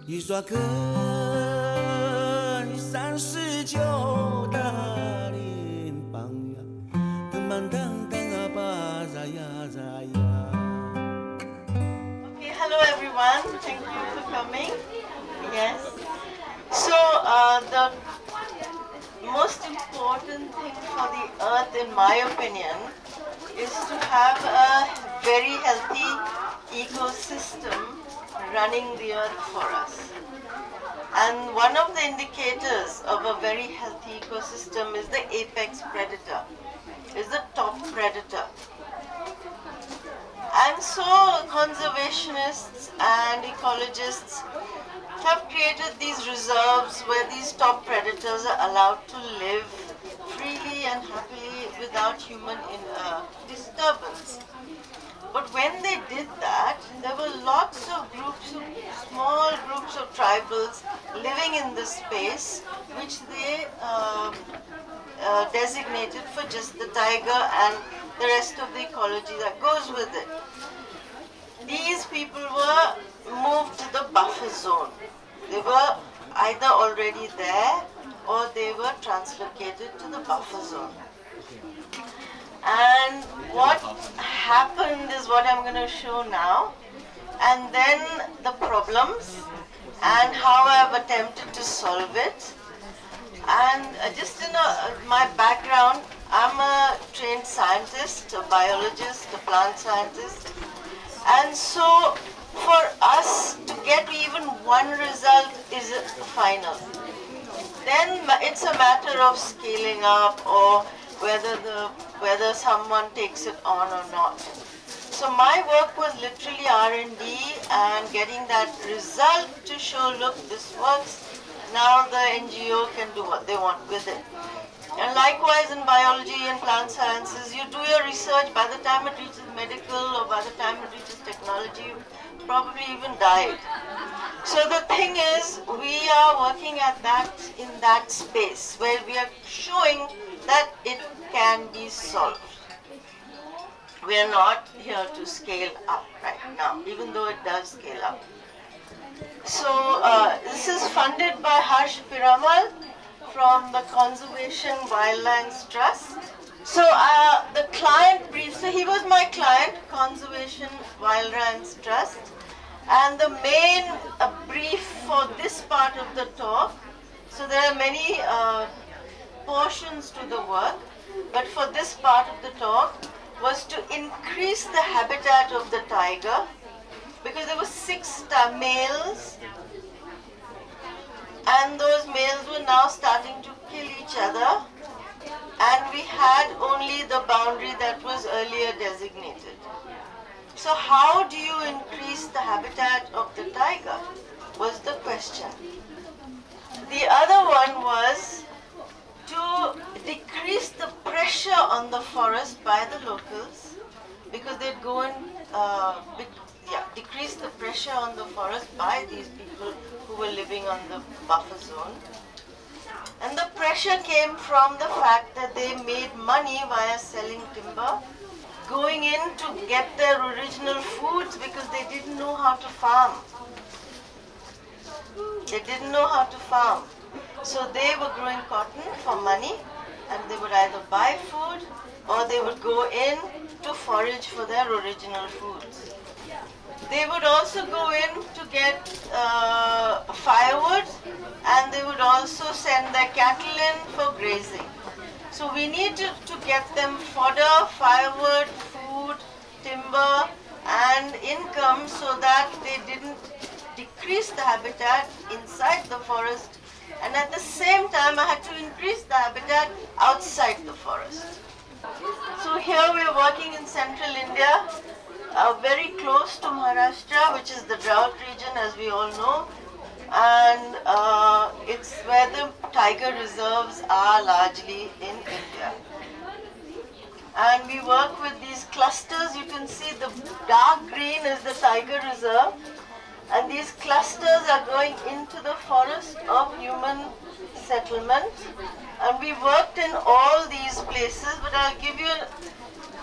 一刷根39大林邦呀，藤蔓当当啊巴扎呀扎呀。Okay, hello everyone. Thank you for coming. Yes. So the most important thing for the earth, in my opinion, is to have a very healthy ecosystem running the earth for us. And one of the indicators of a very healthy ecosystem is the apex predator, is the top predator. And so conservationists and ecologists have created these reserves where these top predators are allowed to live freely and happily without human disturbance. But when they did that, there were lots of small groups of tribals living in this space, which they designated for just the tiger and the rest of the ecology that goes with it. These people were moved to the buffer zone. They were either already there or they were translocated to the buffer zone. And what happened is what I'm going to show now, and then the problems and how I've attempted to solve it. And just in my background, I'm a trained scientist, a biologist, a plant scientist. And so for us to get even one result is final. Then it's a matter of scaling up or whether someone takes it on or not. So my work was literally R&D and getting that result to show, look, this works. Now the NGO can do what they want with it. And likewise in biology and plant sciences, you do your research, by the time it reaches medical or by the time it reaches technology, you probably even died. So the thing is, we are working in that space where we are showing that it can be solved. We are not here to scale up right now, even though it does scale up. So this is funded by Harsh Piramal from the Conservation Wildlands Trust. So the client brief, so he was my client, Conservation Wildlands Trust. And the main brief for this part of the talk, so there are many portions to the work, but for this part of the talk was to increase the habitat of the tiger, because there were 6 males, and those males were now starting to kill each other, and we had only the boundary that was earlier designated. So how do you increase the habitat of the tiger was the question. The other one was to decrease the pressure on the forest by the locals, because they'd go and decrease the pressure on the forest by these people who were living on the buffer zone. And the pressure came from the fact that they made money via selling timber, going in to get their original foods because they didn't know how to farm. They didn't know how to farm. So they were growing cotton for money, and they would either buy food or they would go in to forage for their original foods. They would also go in to get firewood, and they would also send their cattle in for grazing. So we needed to get them fodder, firewood, food, timber, and income so that they didn't decrease the habitat inside the forest, and at the same time I had to increase the habitat outside the forest. So here we are working in central India, very close to Maharashtra, which is the drought region, as we all know, and it's where the tiger reserves are largely in India. And we work with these clusters. You can see the dark green is the tiger reserve, and these clusters are going into the forest of human settlement. And we worked in all these places, but I'll give you,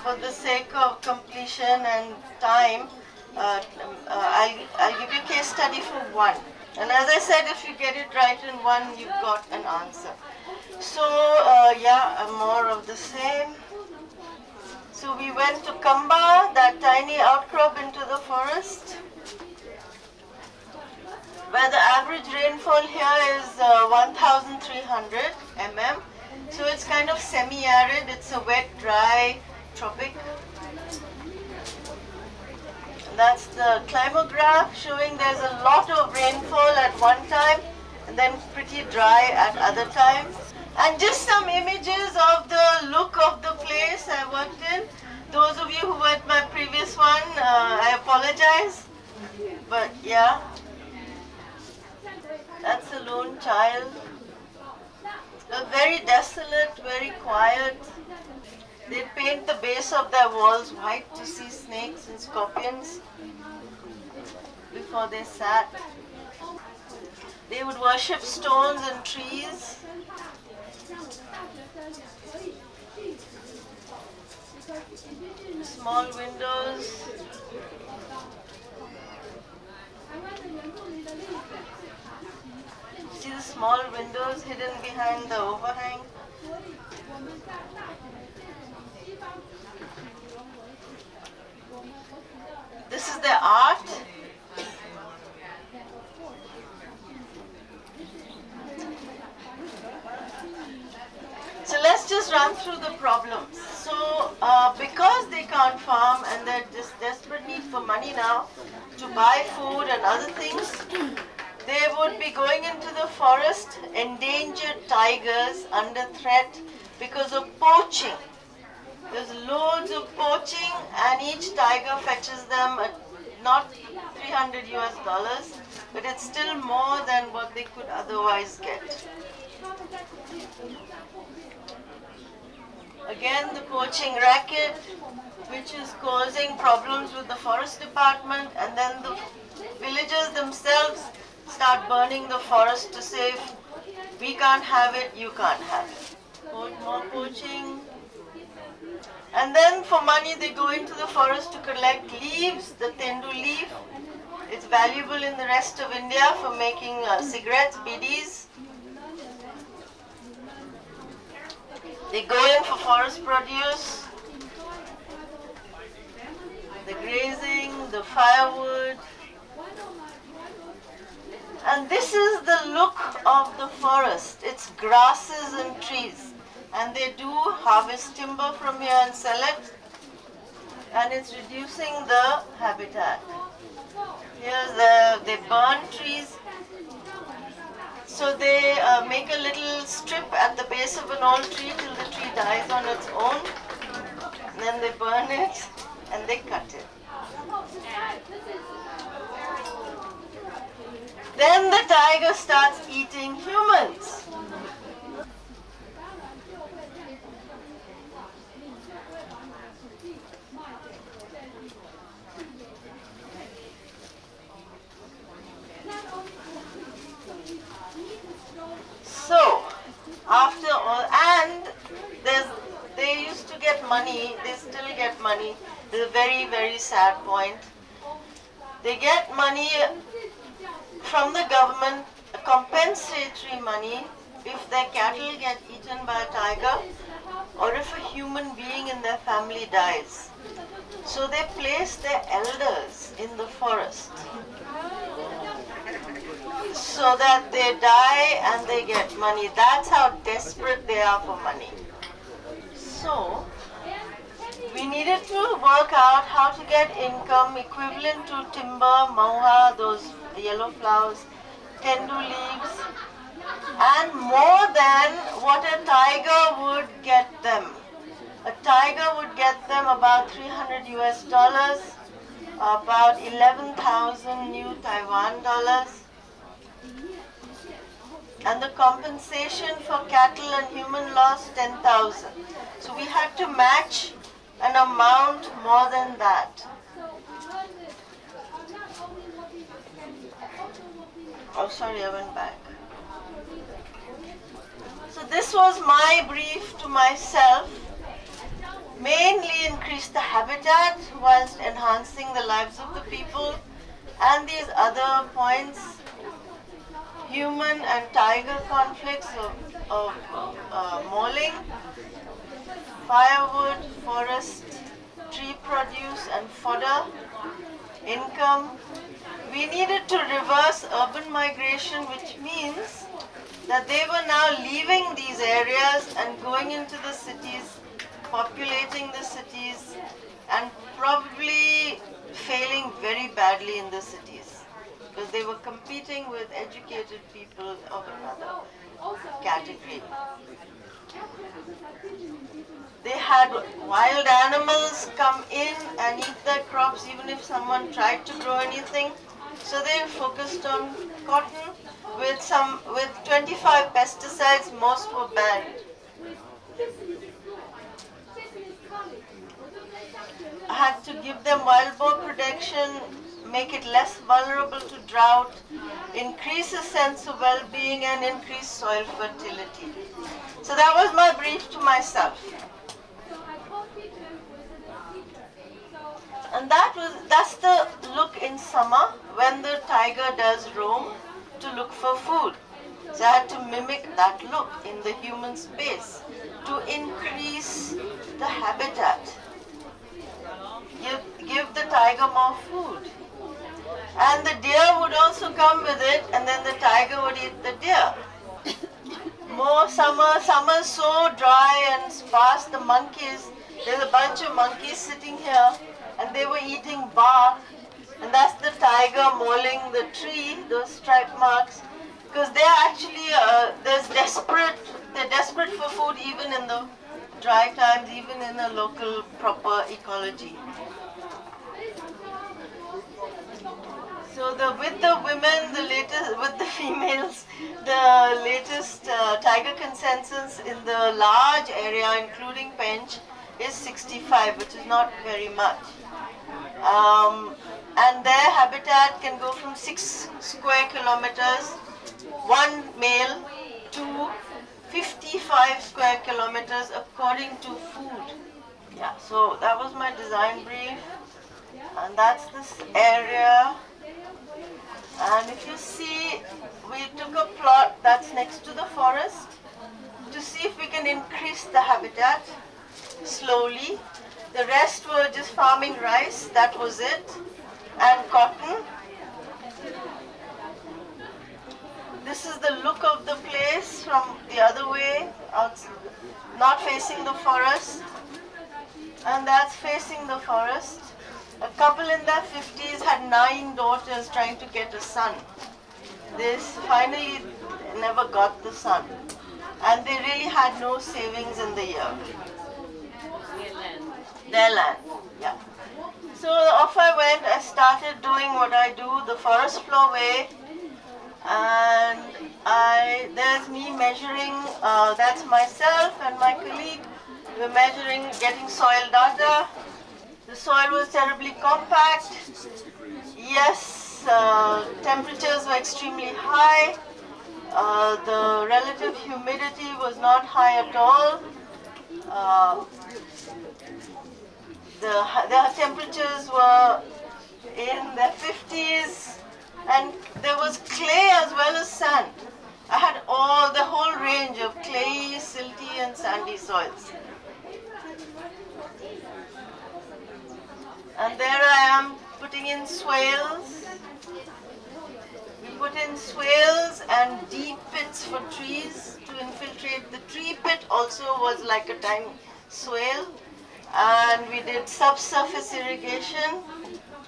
for the sake of completion and time, I'll give you case study for one. And as I said, if you get it right in one, you've got an answer. So, more of the same. So we went to Kamba, that tiny outcrop into the forest, where the average rainfall here is 1,300 mm. So it's kind of semi-arid. It's a wet, dry tropic. That's the climograph showing there's a lot of rainfall at one time and then pretty dry at other times. And just some images of the look of the place I worked in. Those of you who were at my previous one, I apologize. But yeah, that's a lone child. Very desolate, very quiet. They paint the base of their walls white to see snakes and scorpions before they sat. They would worship stones and trees. Small windows. See the small windows hidden behind the overhang? This is their art. So let's just run through the problems. So because they can't farm and they're just desperate need for money now to buy food and other things, they would be going into the forest, endangered tigers under threat because of poaching. There's loads of poaching and each tiger fetches them not $300 US, but it's still more than what they could otherwise get. Again, the poaching racket, which is causing problems with the forest department, and then the villagers themselves start burning the forest to say, if we can't have it, you can't have it. More poaching. And then for money, they go into the forest to collect leaves, the tendu leaf. It's valuable in the rest of India for making cigarettes, bidis. They go in for forest produce, the grazing, the firewood. And this is the look of the forest. It's grasses and trees. And they do harvest timber from here and sell it. And it's reducing the habitat. They burn trees. So they make a little strip at the base of an old tree till the tree dies on its own. And then they burn it and they cut it. Then the tiger starts eating humans. So, after all, and they used to get money, they still get money. This is a very, very sad point. They get money from the government, compensatory money, if their cattle get eaten by a tiger or if a human being in their family dies. So they place their elders in the forest so that they die and they get money. That's how desperate they are for money. So we needed to work out how to get income equivalent to timber, mauha, those yellow flowers, tendu leaves, and more than what a tiger would get them. A tiger would get them about $300 US, about 11,000 new Taiwan dollars. And the compensation for cattle and human loss, 10,000. So we had to match an amount more than that. Oh, sorry, I went back. So this was my brief to myself. Mainly increase the habitat whilst enhancing the lives of the people and these other points, human and tiger conflicts of mauling, firewood, forest, tree produce and fodder, income. We needed to reverse urban migration, which means that they were now leaving these areas and going into the cities, populating the cities, and probably failing very badly in the cities because they were competing with educated people of another category. They had wild animals come in and eat their crops even if someone tried to grow anything. So they focused on cotton with 25 pesticides, most were banned. I had to give them wild boar protection, make it less vulnerable to drought, increase a sense of well-being and increase soil fertility. So that was my brief to myself. And that's the look in summer when the tiger does roam to look for food. So I had to mimic that look in the human space to increase the habitat. Give the tiger more food. And the deer would also come with it, and then the tiger would eat the deer. More summer's so dry and sparse, the monkeys, there's a bunch of monkeys sitting here, and they were eating bark, and that's the tiger mauling the tree, those stripe marks, because they're actually, they're desperate for food even in the dry times, even in a local proper ecology. So with the women, with the females, the latest tiger consensus in the large area, including Pench, is 65, which is not very much. And their habitat can go from 6 square kilometers, one male, to 55 square kilometers according to food. Yeah, so that was my design brief, and that's this area. And if you see, we took a plot that's next to the forest to see if we can increase the habitat slowly. The rest were just farming rice, that was it, and cotton. This is the look of the place from the other way, not facing the forest, and that's facing the forest. A couple in their 50s had 9 daughters trying to get a son. They finally never got the son. And they really had no savings in the year. Their land, yeah. So off I went, I started doing what I do, the forest floor way. And there's me measuring, that's myself and my colleague. We're measuring, getting soil data. The soil was terribly compact. Yes, temperatures were extremely high. The relative humidity was not high at all. The temperatures were in the 50s, and there was clay as well as sand. I had the whole range of clayey, silty, and sandy soils. And there I am putting in swales. We put in swales and deep pits for trees to infiltrate. The tree pit also was like a tiny swale. And we did subsurface irrigation.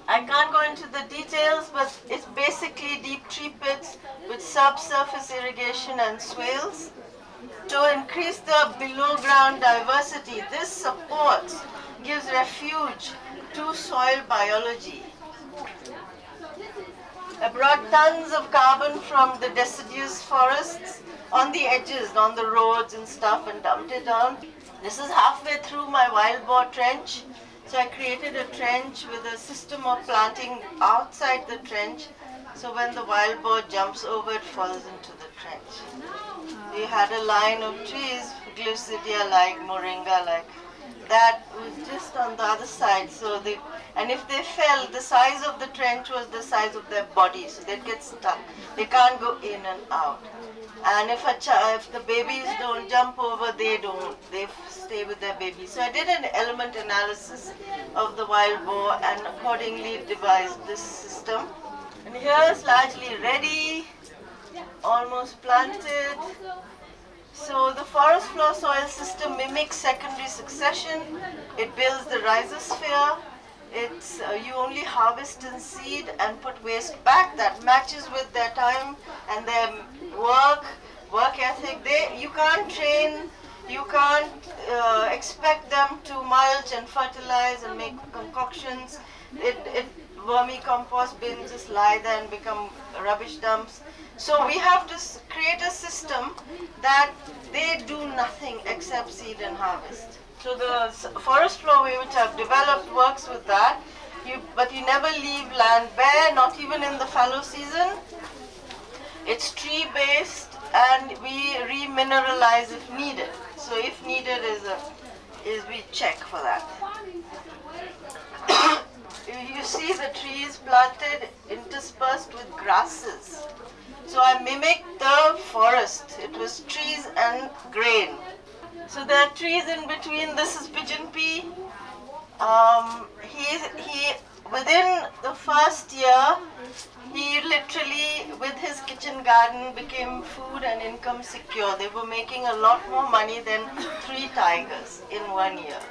I can't go into the details, but it's basically deep tree pits with subsurface irrigation and swales to increase the below ground diversity. This supports, gives refuge to soil biology. I brought tons of carbon from the deciduous forests on the edges, on the roads and stuff, and dumped it on. This is halfway through my wild boar trench. So I created a trench with a system of planting outside the trench. So when the wild boar jumps over, it falls into the trench. We had a line of trees, Glaucidia-like, Moringa-like. That was just on the other side. So And if they fell, the size of the trench was the size of their body, so they'd get stuck. They can't go in and out. And if the babies don't jump over, they don't. They stay with their babies. So I did an element analysis of the wild boar and accordingly devised this system. And here is largely ready, almost planted. So the forest floor soil system mimics secondary succession. It builds the rhizosphere. It's you only harvest and seed and put waste back. That matches with their time and their work ethic. You can't train, you can't expect them to mulch and fertilize and make concoctions. Vermicompost bins just lie there and become rubbish dumps. So we have to create a system that they do nothing except seed and harvest. So the forest flowway which I've developed works with that, but you never leave land bare, not even in the fallow season. It's tree-based and we remineralize if needed. So if needed is we check for that. You see the trees planted interspersed with grasses. So I mimicked the forest. It was trees and grain. So there are trees in between. This is pigeon pea. He within the first year, he literally with his kitchen garden became food and income secure. They were making a lot more money than 3 tigers in 1 year.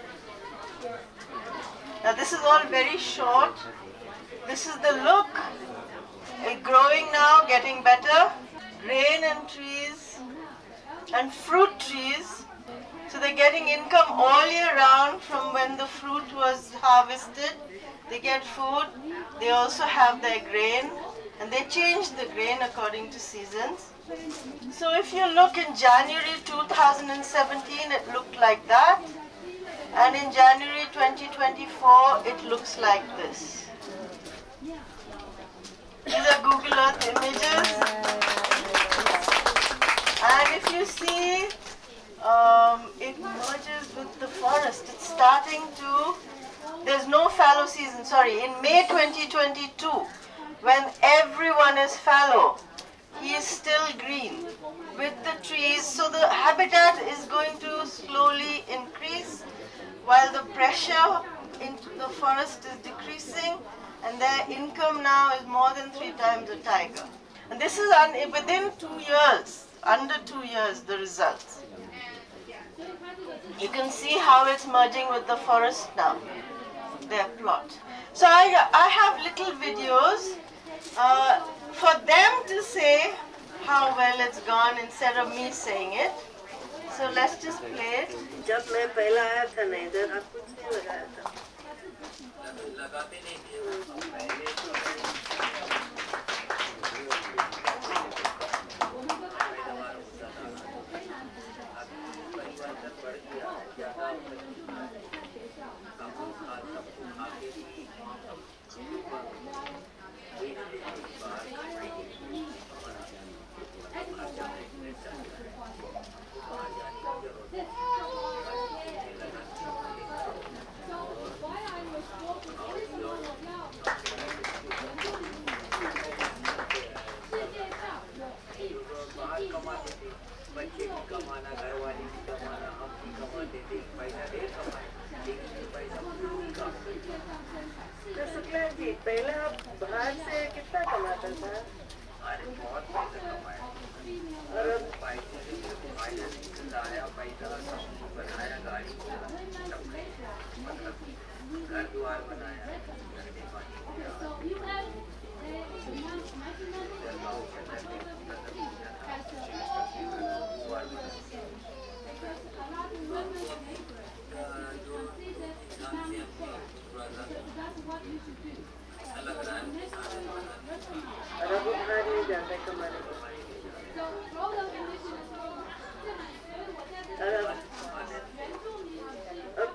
Now this is all very short. This is the look. It's growing now, getting better. Grain and trees and fruit trees. So they're getting income all year round from when the fruit was harvested. They get food. They also have their grain and they change the grain according to seasons. So if you look in January 2017, it looked like that. And in January 2024, it looks like this. These are Google Earth images. And if you see, it merges with the forest. It's starting to, there's no fallow season, sorry. In May 2022, when everyone is fallow, he is still green with the trees. So the habitat is going to slowly increase while the pressure into the forest is decreasing, and their income now is more than 3 times a tiger. And this is within 2 years, under 2 years, the results. You can see how it's merging with the forest now, their plot. So I have little videos for them to say how well it's gone instead of me saying it. So let's just play it. जब मैं पहला आया था ना इधर, आप कुछ नहीं लगाया था। लगाते नहीं थे। पहले आप बाहर से कितना कमाता था? अरे बहुत पैसा कमाया। और अब पैसा लाया, पैसा बनाया, गाड़ी मतलब घर द्वार बनाया,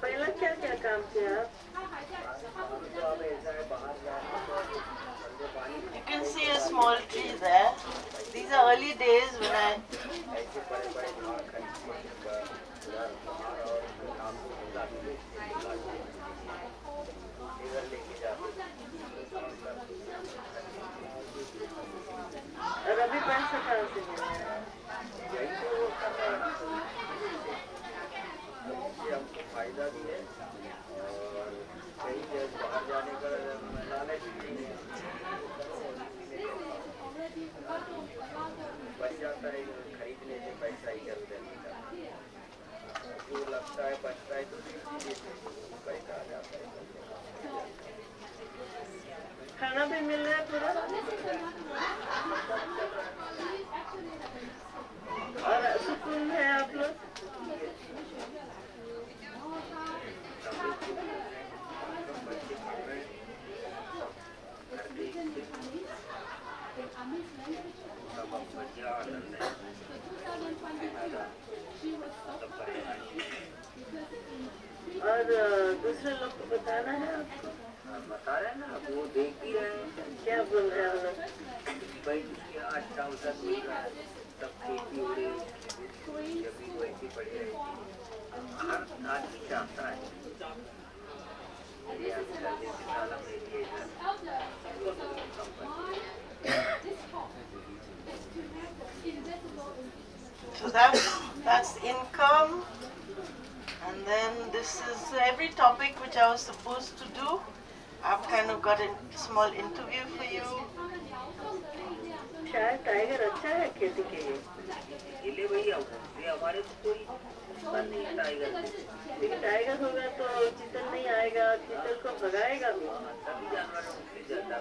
पहला क्या क्या काम किया आप? You can see a small tree there. These are early days when I पैसा कहाँ से मिलेगा? हमको फायदा भी है और कहीं बाहर जाने का लालच भी नहीं है, बच जाता है खरीदने से पैसा इधर उधर जो लगता है बचता है तो पैसा आ जाता है। खाना भी मिल रहा है पूरा और सुकून है आप लोग? और दूसरे लोग को बताना है आपको? बता रहे हैं ना, वो देख ही रहे हैं। क्या बोल रहे हैं लोग? भाई अच्छा होता मिल रहा है, सब खेती हो रही है, जब भी वैसी पड़ी रहेगी। हर आदमी चाहता है So that's income, and then this is every topic which I was supposed to do. I've kind of got a small interview for you. शायद टाइगर अच्छा है खेती के लिए। ये भैया ये हमारे तो कोई मन नहीं है टाइगर, लेकिन टाइगर होगा तो चीतल नहीं आएगा, चीतल को भगाएगा भी। सभी जानवरों से ज्यादा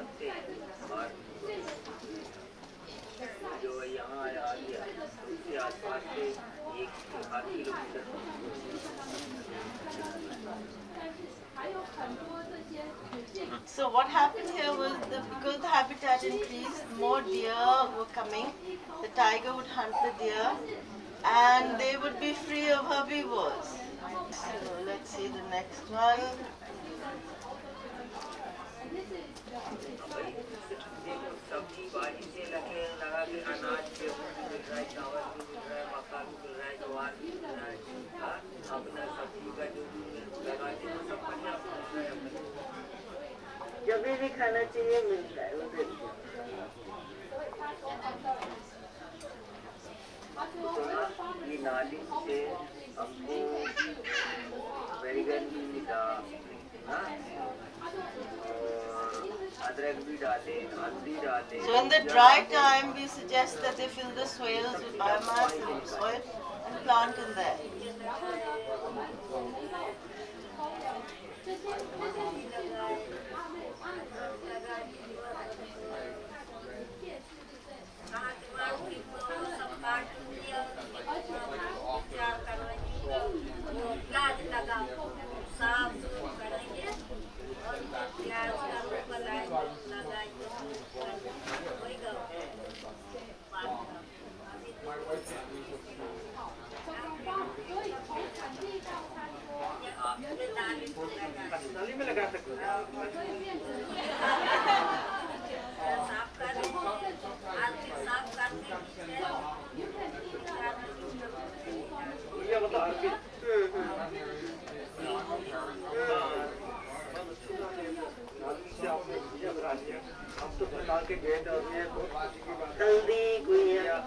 जो यहाँ आ गया उसके आसपास से 1-8 kilometre. So what happened here was because the habitat increased, more deer were coming. The tiger would hunt the deer, and they would be free of herbivores. So let's see the next one. सब्जी बाड़ी से लगा के अनाज भी मिल रहा है, चावल भी मिल रहा है, मक्का भी मिल रहा है, ज्वार भी मिल रहा है, अपना सब्जी का जो लगाते हैं सब बढ़िया मिल रहा है। जब भी खाना चाहिए मिलता है उधर। ये नाली से हमको बैगन भी मिला, अदरक भी डाले, हल्दी डाले। So in the dry time, we suggest that they fill the swales with biomass and soil and plant in there. नाली में लगा सकते हैं। हम तो बना के गए थे, हल्दी गुइया।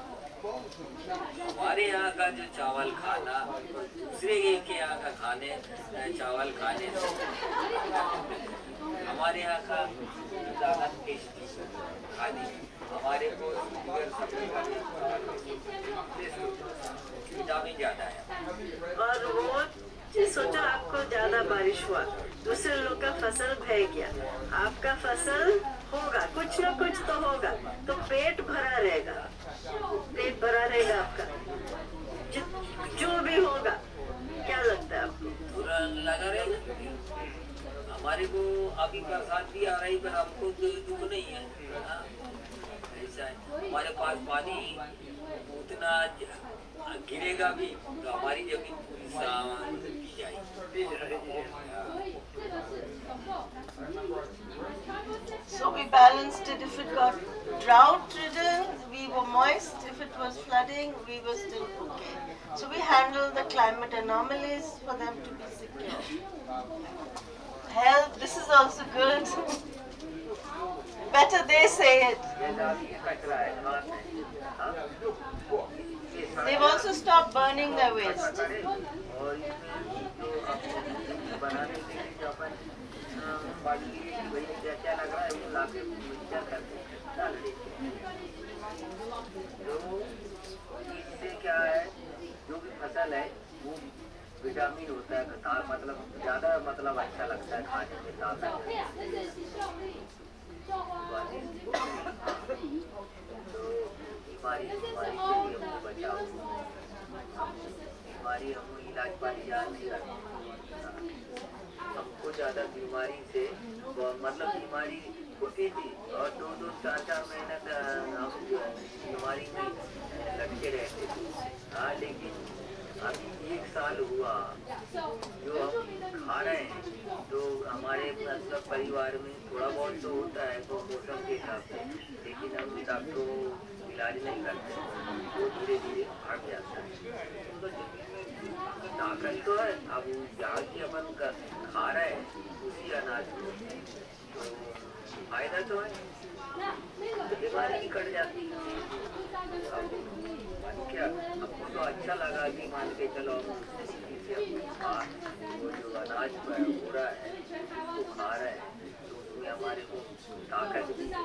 हमारे यहाँ का जो चावल खाना दूसरे के यहाँ का खाने चावल खाने से हमारे यहाँ का ज़्यादा टेस्टी खाने हमारे को विटामिन ज़्यादा है। और वो सोचो आपको ज्यादा बारिश हुआ, दूसरे लोग का फसल बह गया, आपका फसल होगा, कुछ न कुछ तो होगा, तो पेट भरा रहेगा, पेट भरा रहेगा आपका, जो भी होगा। क्या लगता है आपको? पूरा लगा रहेगा। हमारे को अभी बरसात भी आ रही पर हमको तो दुख नहीं है, ऐसा है। हमारे पास पानी उतना गिरेगा भी तो हमारी जमीन पूरी जाएगी। So we balanced it. If it got drought ridden, we were moist. If it was flooding, we were still okay. So we handled the climate anomalies for them to be secure. Health, this is also good. Better they say it. They've also stopped burning their waste. क्या है जो भी फसल है वो vitamin होता है, मतलब ज्यादा मतलब अच्छा लगता है खाने में, ताकत बीमारी से भी हमको बचाओ, बीमारी हम इलाज पानी याद नहीं रखते, हमको ज्यादा बीमारी से मतलब बीमारी होती थी और 2-4 महीने तक हम बीमारी में लटके रहते थे। हाँ, लेकिन अभी 1 साल हुआ जो हम खा रहे हैं, तो हमारे मतलब परिवार में थोड़ा बहुत तो होता है तो मौसम के हिसाब से, लेकिन हम डॉक्टरों इलाज नहीं करते, वो धीरे धीरे हट जाता है। ताकत तो है, अब जहाँ की अपन खा रहे हैं उसी अनाज को, तो फायदा तो है, तो बीमारी भी कट जाती है। क्या हमको तो अच्छा लगा कि मान के चलो वो जो अनाज हो रहा है उसको खा रहे हैं, तो उसमें हमारे को ताकत भी है।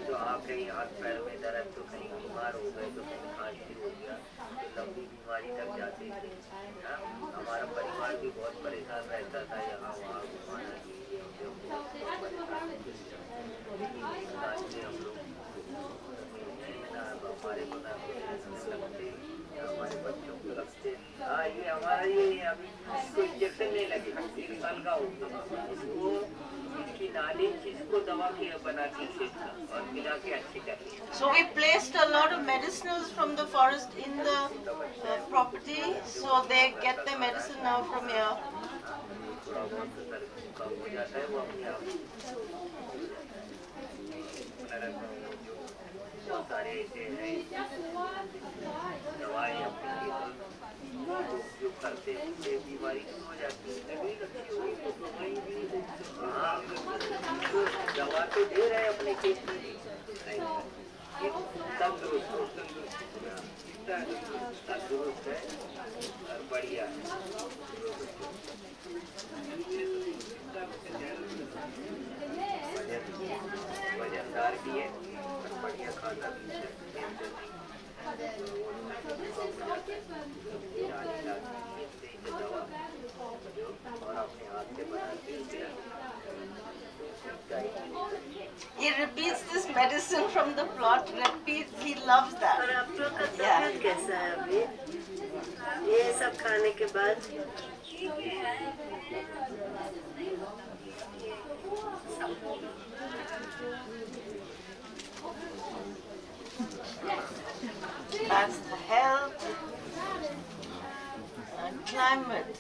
तो आप कहीं हाथ पैर में दर्द, तो कहीं बीमार हो गए, तो कहीं खांसी हो गया, तो लंबी बीमारी तक जाती थी। हमारा परिवार भी बहुत परेशान रहता था, यहाँ वहाँ घुमाना चाहिए, हम लोग हमारे हमारे बच्चों को लगते। हाँ, ये हमारा ये अभी इसको इंजेक्शन नहीं लगे, 1 साल का हो गया, इसको इसकी नाली चीज को दवा के बना के और मिला के अच्छी कर ली। So we placed a lot of medicinals from the forest in the property, so they get their medicine now from here. थोड़ा बहुत कम हो जाता है वो अपने आप। बहुत सारे ऐसे हैं दवाएं अपने उपयोग करते हैं, बीमारी हो जाती है। हाँ, दवा तो दे रहे हैं अपने खेत में, तंदुरुस्त है और बढ़िया है, वजनदार भी है, बढ़िया खाना भी है, दवा और अपने हाथ से बनाते हैं। He repeats this medicine from the plot, repeats, he loves that. और आप लोग का तबीयत कैसा है अभी ये सब खाने के बाद? That's the health and climate.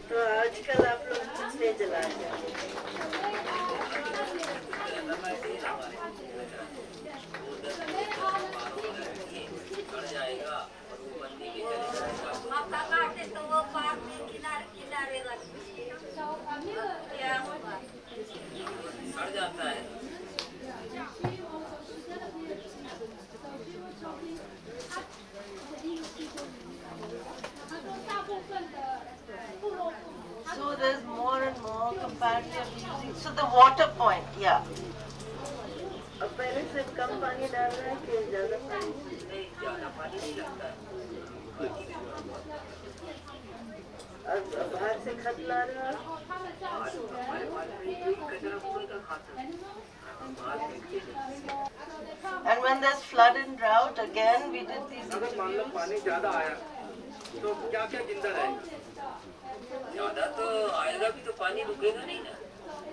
तो आजकल आप लोग कुछ नहीं जलाते? तो वो पार्क में किनारे सड़ जाता है। So there's more and more comparative using. So the water point, yeah. अब पहले से कम पानी डाल रहे हैं कि ज्यादा पानी? नहीं, ज्यादा पानी नहीं लगता है। और बाहर से खत ला रहे हो? And when there's flood and drought, again we did these अगर मान लो पानी ज्यादा आया तो क्या क्या जिंदा रहेगा? ज्यादा तो आएगा भी तो पानी रुकेगा नहीं ना,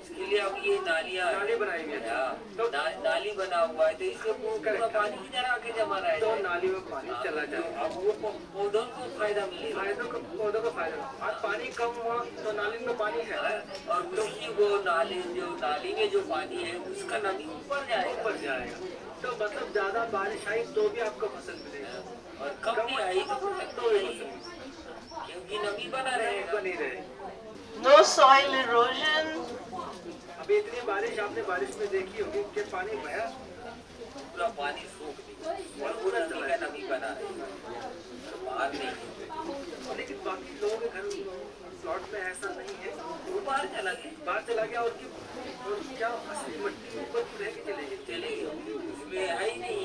इसके लिए अब ये नाली बनाई गई है, नाली बना हुआ है, तो इससे पूरा पानी इधर आके जमा रहेगा, तो नाली में पानी चला जाए। अब वो पौधों को फायदा मिलेगा, पौधों को फायदा। आज पानी कम हुआ तो नाली में पानी है और उसी वो नाली में जो पानी है उसका नमी ऊपर जाएगा, तो मतलब ज्यादा बारिश आई तो भी आपको फसल मिलेगा, और कम नहीं आई तो नहीं, क्योंकि नमी बनी रहेगा। no soil erosion, अभी इतनी बारिश आपने बारिश में देखी होगी कि पानी बहा, पूरा पानी सूख गया, पूरा नमी बना रहेगा, बाहर नहीं। लेकिन बाकी लोगों के घर प्लॉट में ऐसा नहीं है, वो बाहर चला गया और क्या असली मट्टी ऊपर रह के चले गई, उसमें है ही नहीं।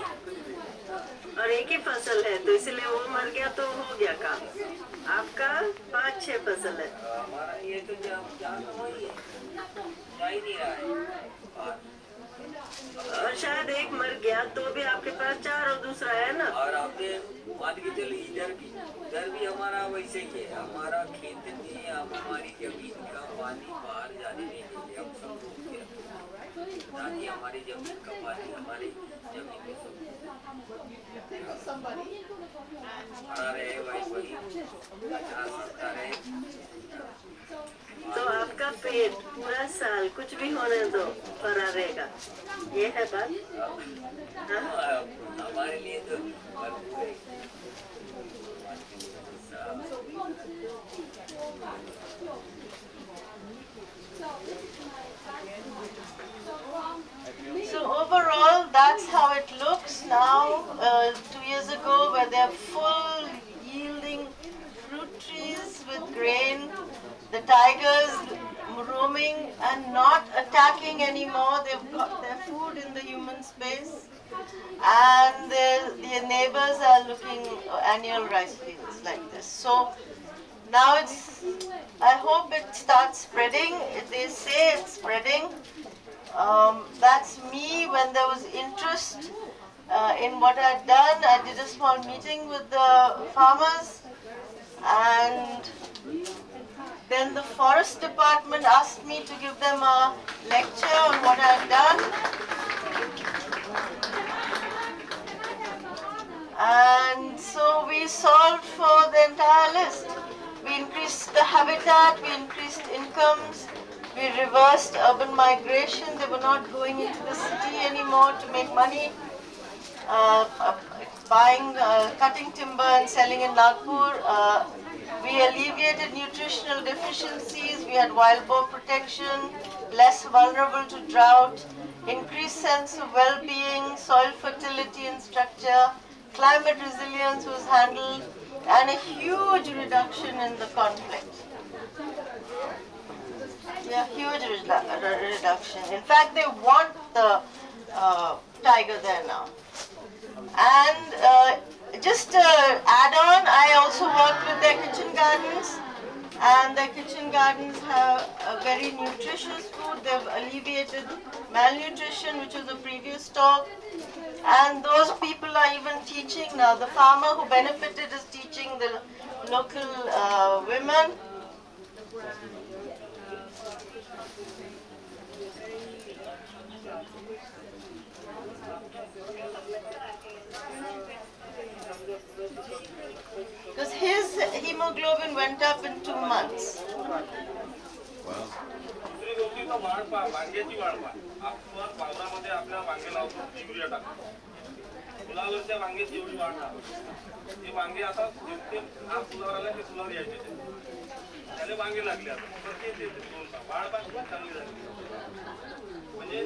और एक ही फसल है तो इसलिए वो मर गया तो हो गया काम। आपका 5-6 फसल है। हमारा ये तो क्या वही है, जा ही नहीं रहा है। और शायद एक मर गया तो भी आपके पास 4 और दूसरा है ना। और आपने मान के चलिए इधर भी हमारा वैसे ही है, हमारा खेत में हमारी जमीन का पानी बाहर जाने नहीं देते, हम सब रोक के रखते, ताकि हमारी जमीन का पानी हमारी जमीन में भरा रहे, वही रहे। तो आपका पेट पूरा साल कुछ भी होने दो भरा रहेगा, ये है बात। हाँ? हमारे लिए तो भरपूर है। So overall, that's how it looks now. 2 years ago, where they're full yielding fruit trees with grain, the tigers roaming and not attacking anymore. They've got their food in the human space, and their neighbors are looking annual rice fields like this. So now I hope it starts spreading. They say it's spreading. That's me. When there was interest in what I'd done, I did a small meeting with the farmers, and then the forest department asked me to give them a lecture on what I'd done. And so we solved for the entire list. We increased the habitat, we increased incomes, we reversed urban migration. They were not going into the city anymore to make money, cutting timber and selling in Nagpur. We alleviated nutritional deficiencies, we had wild boar protection, less vulnerable to drought, increased sense of well-being, soil fertility and structure, climate resilience was handled, and a huge reduction in the conflict. Yeah, huge reduction. In fact, they want the tiger there now. And just to add on, I also worked with their kitchen gardens, and their kitchen gardens have a very nutritious food. They've alleviated malnutrition, which was a previous talk. And those people are even teaching now. The farmer who benefited is teaching the local women. Because his hemoglobin went up in 2 months. दुसरी गोष्टी तर वाढ पहा, वांग्याची वाढ पहा. आपण पावसामध्ये आपल्या वांगे लावतो, युरिया टाकतो. फुलावरच्या वांग्याची एवढी वाढ नाही. हे वांगे आता जेमतेम हा फुलावर आला की फुलावर यायचे त्याला वांगे लागले आता. तर ते वाढ पण चांगली झाली. म्हणजे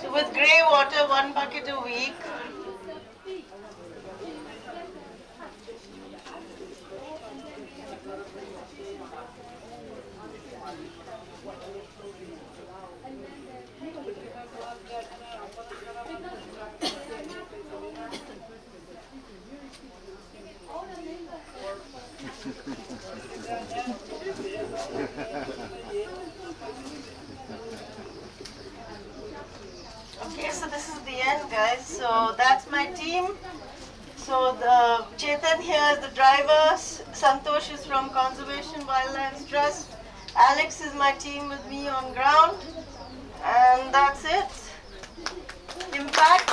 So with grey water, 1 bucket a week. Okay, so this is the end, guys. So that's my team. So the Chetan here is the driver. Santosh is from Conservation Wildlife Trust. Alex is my team with me on ground. And that's it. Impact.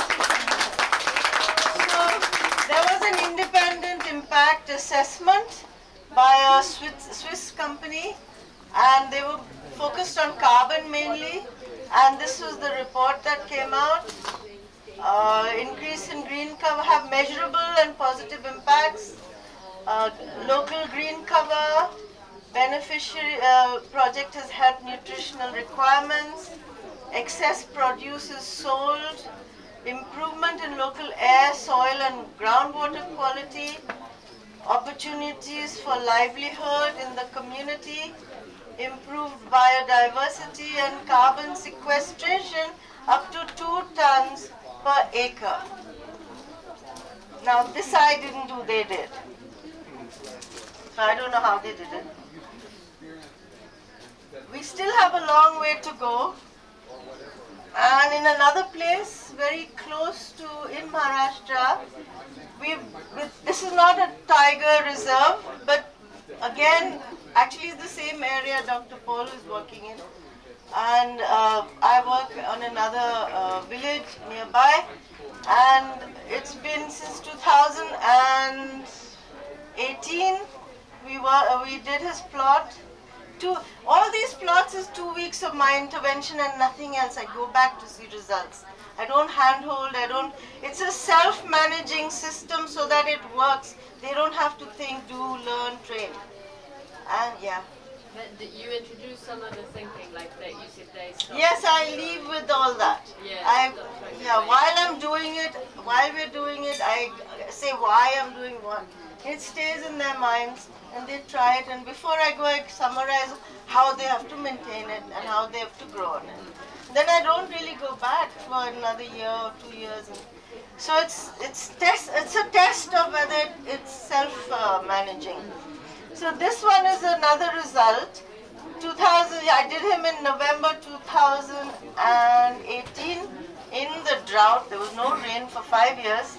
So there was an independent impact assessment by a Swiss company, and they were focused on carbon mainly. And this was the report that came out. Increase in green cover have measurable and positive impacts. Local green cover beneficiary project has helped nutritional requirements. Excess produce is sold. Improvement in local air, soil and groundwater quality. Opportunities for livelihood in the community. Improved biodiversity and carbon sequestration up to 2 tons per acre. Now this I didn't do, they did. So I don't know how they did it. We still have a long way to go. And in another place very close to, in Maharashtra, this is not a tiger reserve, but again, actually it's the same area Dr. Paul is working in. And I work on another village nearby, and it's been since 2018 we did his plot. All these plots is 2 weeks of my intervention and nothing else. I go back to see results. I don't handhold, it's a self-managing system so that it works. They don't have to think, do, learn, train. And yeah. But you introduced some of the thinking, like that you said they stop. Yes, I leave with all that. While we're doing it, I say why I'm doing what. It stays in their minds and they try it, and before I go I summarize how they have to maintain it and how they have to grow on it. Then I don't really go back for another year or 2 years. So it's a test of whether it's self-managing. So this one is another result. I did him in November 2018 in the drought. There was no rain for 5 years.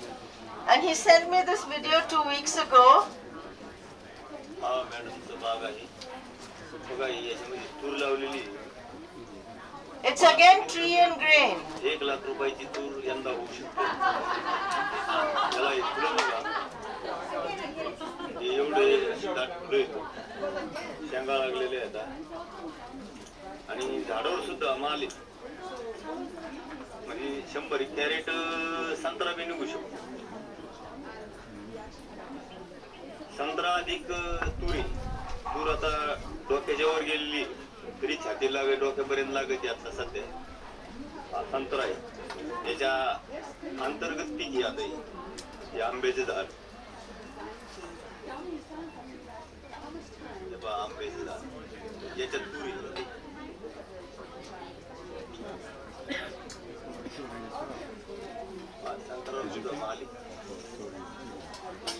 And he sent me this video 2 weeks ago. It's again tree and grain. आणि झाडावर सुद्धा माल म्हणजे 100 carat संत्रा B निघू शकतो. संत्रा अधिक तूर आता डोक्याच्या वर गेलेली तरी छाती लागे डोक्यापर्यंत लागते. आता सध्या संत्रा आहे याच्या अंतर्गत पीक आहे आता हे आंब्याचे झाड. आंब्याचे झाड याच्यात तुरी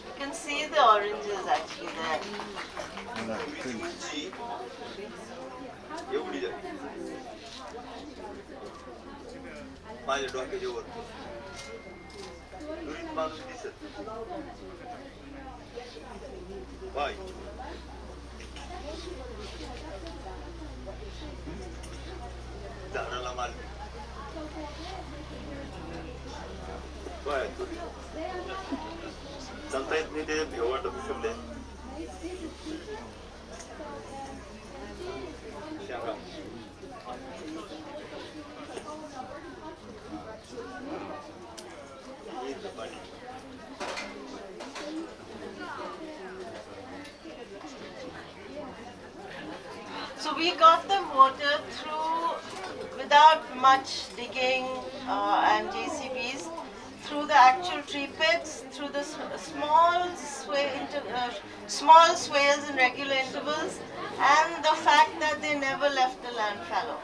You can see the oranges actually there. एवढी झाली माझ्या डोक्याच्या वर तुरीत माणूस दिसत बाय. झाडाला माल बाय तुरी चालता येत नाही. ते भेव वाटत सध्या शेंगा पाणी. So we got the water through without much digging and JCBs, through the actual tree pits, through the small swales in regular intervals, and the fact that they never left the land fallow.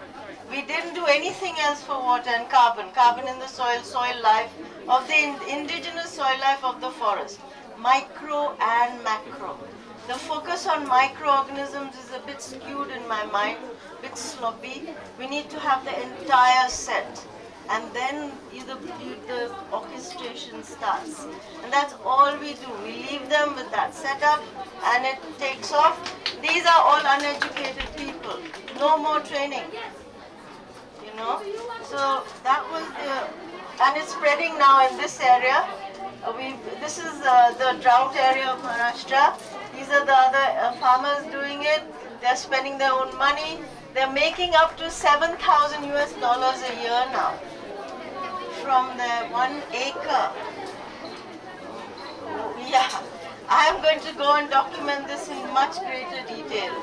We didn't do anything else for water and carbon in the soil life of the indigenous soil life of the forest, micro and macro. The focus on microorganisms is a bit skewed in my mind, a bit sloppy. We need to have the entire set, and then the orchestration starts. And that's all we do. We leave them with that setup, and it takes off. These are all uneducated people. No more training, you know. So that was and it's spreading now in this area. This is the drought area of Maharashtra. These are the other farmers doing it. They're spending their own money. They're making up to $7,000 a year now from their 1 acre. Yeah, I am going to go and document this in much greater detail.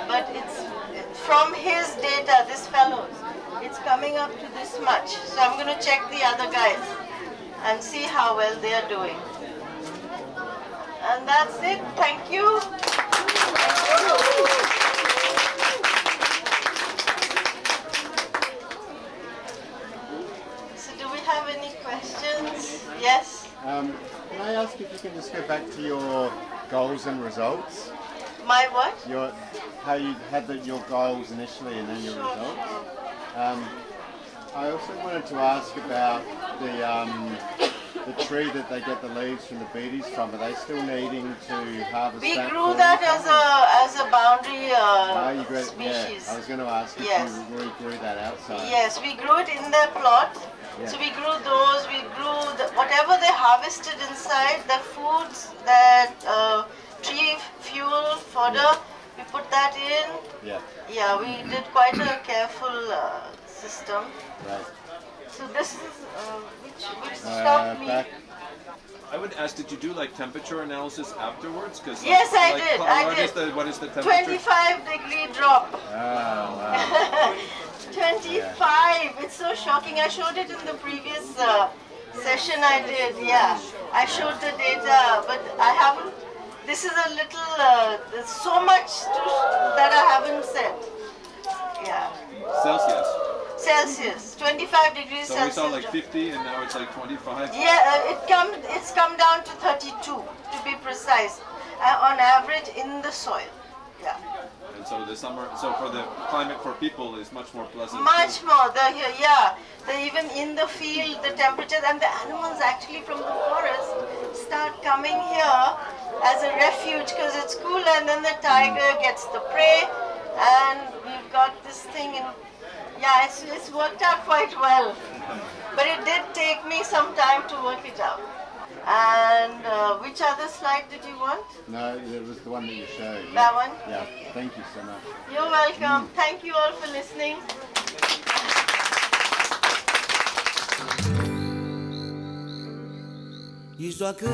But it's from his data, this fellow's, it's coming up to this much. So I'm going to check the other guys and see how well they are doing. And that's it. Thank you. So do we have any questions? Yes? Can I ask if you can just go back to your goals and results? My what? How you had your goals initially and then your Sure, results. sure. I also wanted to ask about the tree that they get the leaves from the beaties from. Are they still needing to harvest We that? grew for that them? as a boundary You grew it, species. yeah. I was going to ask if Yes. you regrew that outside. Yes, we grew it in their plot. Yeah. So we grew those, we grew whatever they harvested inside, the foods, that tree fuel, fodder, we put that in. Yeah. Yeah, we did quite a careful system. Right. So this is, which stop me? Back. I would ask, did you do like temperature analysis afterwards? Cause Yes, I did. What is the temperature? 25-degree drop. Oh, wow. 25. It's so shocking. I showed it in the previous session I did. Yeah, I showed the data, but I haven't. This is a little. There's so much that I haven't said. Yeah. Celsius. Celsius, 25 degrees So Celsius. we saw like 50 and now it's like 25. Yeah, it's come down to 32 to be precise, on average in the soil. Yeah. And so the summer, so for the climate for people is much more pleasant. Much more. Even in the field, the temperatures and the animals actually from the forest start coming here as a refuge because it's cool, and then the tiger gets the prey, and we've got this thing in. Yeah, it's worked out quite well, but it did take me some time to work it out. And which other slide did you want? No, it was the one that you showed. Yeah. That one? Yeah, thank you so much. You're welcome. Thank you all for listening. Histoire que